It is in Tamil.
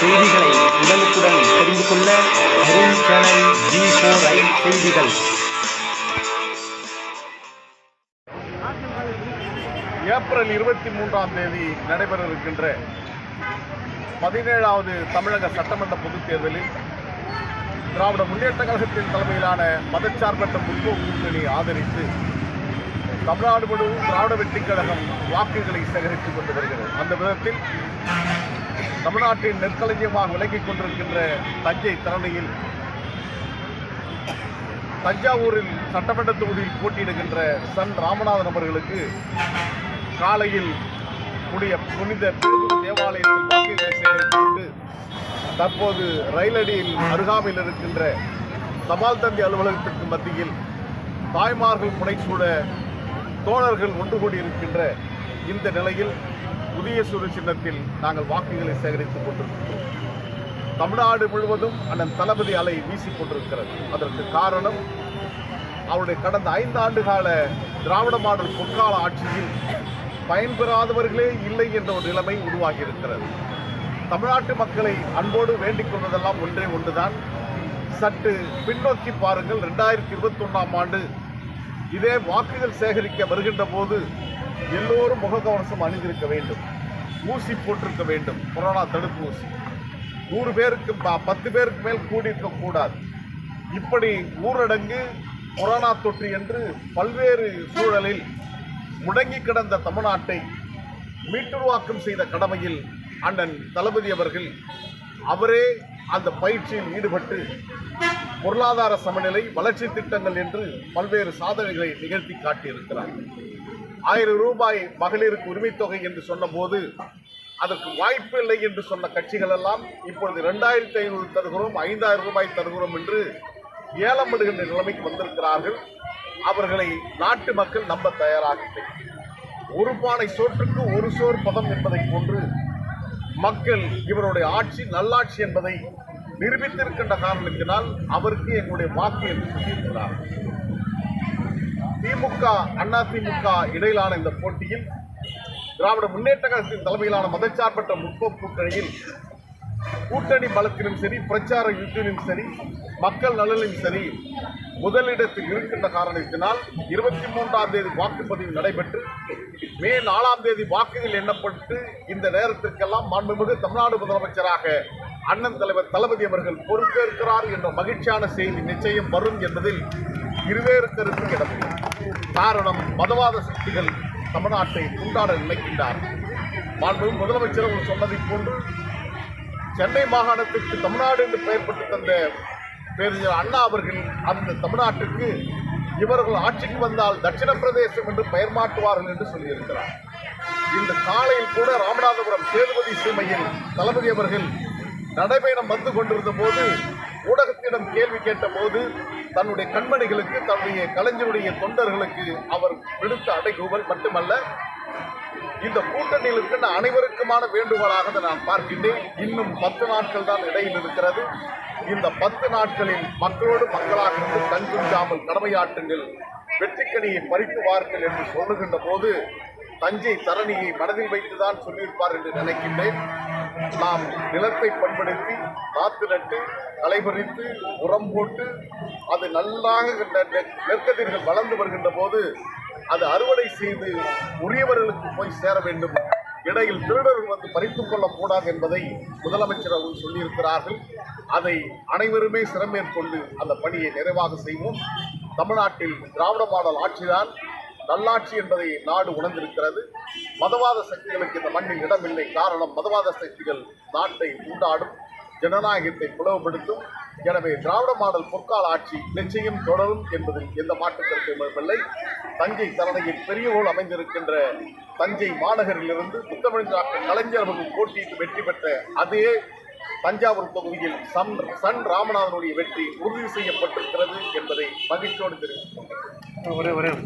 செய்திகளை உடனுக்குடன் தெரிந்து கொள்ள அருண் சேனல் G4I செய்திகள். ஏப்ரல் 23ஆம் தேதி நடைபெற இருக்கின்ற 17வது தமிழக சட்டமன்ற பொதுத் தேர்தலில் திராவிட முன்னேற்ற கழகத்தின் தலைமையிலான மதச்சார்பற்ற முற்போக்கு கூட்டணி ஆதரித்து தமிழ்நாடு முழுவதும் திராவிட வெற்றிக் கழகம் வாக்குகளை சேகரித்துக் கொண்டு வருகிறது. அந்த விதத்தில் தமிழ்நாட்டின் நெற்களஞ்சியமாக விளங்கிக் கொண்டிருக்கின்ற தஞ்சை தரணியில் தஞ்சாவூரில் சட்டமன்ற தொகுதியில் போட்டியிடுகின்ற சன் ராமநாதன் அவர்களுக்கு காலையில் புனித பெருங்குடி தேவாலயத்தில் வாக்குகளை சேகரித்துக் கொண்டு தற்போது ரயிலடியில் அருகாமையில் இருக்கின்ற தபால் தந்தி அலுவலகத்திற்கு மத்தியில் தாய்மார்கள் புடைசூட தோழர்கள் ஒன்று கூடியிருக்கின்ற இந்த நிலையில் புதிய சுரு சின்னத்தில் நாங்கள் வாக்குகளை சேகரித்துக் கொண்டிருக்கிறோம். தமிழ்நாடு முழுவதும் அண்ணன் தளபதி அலை வீசிக் கொண்டிருக்கிறது. அதற்கு காரணம் அவருடைய கடந்த 5 ஆண்டு கால திராவிட மாடல் பொற்கால ஆட்சியில் பயன்பெறாதவர்களே இல்லை என்ற ஒரு நிலைமை உருவாகி இருக்கிறது. தமிழ்நாட்டு மக்களை அன்போடு வேண்டிக் கொள்வதெல்லாம் ஒன்றே ஒன்றுதான். சற்று பின்னோக்கி பாருங்கள். 2021ஆம் ஆண்டு இதே வாக்குகள் சேகரிக்க வருகின்ற போது எல்லோரும் முகக்கவசம் அணிந்திருக்க வேண்டும், ஊசி போட்டிருக்க வேண்டும், கொரோனா தடுப்பு ஊசி. 100 பேருக்கு 10 பேருக்கு மேல் கூடியிருக்க கூடாது. இப்படி ஊரடங்கு, கொரோனா தொற்று என்று பல்வேறு சூழலில் முடங்கி கிடந்த தமிழ்நாட்டை மீட்டுருவாக்கம் செய்த கடமையில் அண்ணன் தளபதி அவர்கள் அவரே அந்த பயிற்சியில் ஈடுபட்டு பொருளாதார சமநிலை, வளர்ச்சி திட்டங்கள் என்று பல்வேறு சாதனைகளை நிகழ்த்தி காட்டியிருக்கிறார். 1000 ரூபாய் மகளிருக்கு உரிமைத் தொகை என்று சொன்னபோது அதற்கு வாய்ப்பு இல்லை என்று சொன்ன கட்சிகள் எல்லாம் இப்பொழுது 2500 தருகிறோம், 5000 ரூபாய் தருகிறோம் என்று ஏலம் விடுகின்ற நிலைமைக்கு வந்திருக்கிறார்கள். அவர்களை நாட்டு மக்கள் நம்ப தயாராகவில்லை. ஒரு பானை சோற்றுக்கு ஒரு சோர் பதம் என்பதை போன்று மக்கள் இவருடைய ஆட்சி நல்லாட்சி என்பதை நிரூபித்திருக்கின்ற காரணத்தினால் அவருக்கு எங்களுடைய வாக்கு என்று சொல்லியிருக்கிறார். திமுக அதிமுக இடையிலான இந்த போட்டியில் திராவிட முன்னேற்ற கழகத்தின் தலைமையிலான மதச்சார்பற்ற முற்போக்கு கூட்டணியில் கூட்டணி பலத்திலும் சரி, பிரச்சார யுத்திலும் சரி, மக்கள் நலனிலும் சரி முதலிடத்தில் இருக்கின்ற காரணத்தினால் 23ஆம் தேதி வாக்குப்பதிவு நடைபெற்று மே 4ஆம் தேதி வாக்குகள் எண்ணப்பட்டு இந்த நேரத்திற்கெல்லாம் மாண்புமிகு தமிழ்நாடு முதலமைச்சராக அண்ணன் தலைவர் தளபதி அவர்கள் பொறுப்பேற்கிறார் என்ற மகிழ்ச்சியான செய்தி நிச்சயம் வரும் என்பதில் இருவேறு கருத்து இடமில்லை. காரணம், மதவாத சக்திகள் தமிழ்நாட்டை துண்டாட நினைக்கின்றார். மாண்புமிகு முதலமைச்சர் அவர்கள் சொன்னதை போன்று சென்னை மாகாணத்திற்கு தமிழ்நாடு என்று பெயர் பெற்று தந்த பேரறிஞர் அண்ணா அவர்கள் அந்த தமிழ்நாட்டுக்கு இவர்கள் ஆட்சிக்கு வந்தால் தட்சிண பிரதேசம் என்று பெயர் மாற்றுவார்கள் என்று சொல்லியிருக்கிறார். இந்த காலையில் கூட ராமநாதபுரம் சேதுபதி சீமையில் தளபதி அவர்கள் நடைபயணம் வந்து கொண்டிருந்த போது ஊடகத்திடம் கேள்வி கேட்ட போது தன்னுடைய கண்மணிகளுக்கு, தன்னுடைய கலைஞருடைய தொண்டர்களுக்கு அவர் விடுத்த அடைகூவல் மட்டுமல்ல, இந்த கூட்டணியில் இருக்கின்ற அனைவருக்குமான வேண்டுகோளாக நான் பார்க்கின்றேன். இன்னும் 10 நாட்கள் தான் இடையில் இருக்கிறது. இந்த 10 நாட்களில் மக்களோடு மக்களாக இருந்து கண் துஞ்சாமல் கடமையாற்றுங்கள், வெற்றிக்கனியை பறித்து வாருங்கள் என்று சொல்லுகின்ற போது தஞ்சை தரணியை மனதில் வைத்துதான் சொல்லியிருப்பார் என்று நினைக்கின்றேன். நாம் நிலத்தை பண்படுத்தி நாற்று நட்டு களைபறித்து உரம் போட்டு அது நல்லாக நெற்கதிர்கள் வளர்ந்து வருகின்ற போது அது அறுவடை செய்து உரியவர்களுக்கு போய் சேர வேண்டும். இடையில் திருடர்கள் வந்து பறித்துக் கொள்ளக்கூடாது என்பதை முதலமைச்சர் அவர்கள் சொல்லியிருக்கிறார்கள். அதை அனைவருமே சிரமேற்கொண்டு அந்த பணியை நிறைவாக செய்வோம். தமிழ்நாட்டில் திராவிட மாடல் ஆட்சிதான் நல்லாட்சி என்பதை நாடு உணர்ந்திருக்கிறது. மதவாத சக்திகளுக்கு இந்த மண்ணில் இடமில்லை. காரணம், மதவாத சக்திகள் நாட்டை உண்டாடும், ஜனநாயகத்தை பிளவுபடுத்தும். எனவே திராவிட மாடல் பொற்கால ஆட்சி நிச்சயம் தொடரும் என்பதில் எந்த மாற்று கருத்தும் இல்லை. தஞ்சை தரணியில் பெரியகோள் அமைந்திருக்கின்ற தஞ்சை மாநகரிலிருந்து முத்தமிழ் கலைஞர் அவர்கள் போட்டியிட்டு வெற்றி பெற்ற அதே தஞ்சாவூர் தொகுதியில் சன் ராமநாதனுடைய வெற்றி உறுதி செய்யப்பட்டிருக்கிறது என்பதை மகிழ்ச்சியோடு தெரிவித்துக் கொண்டேன்.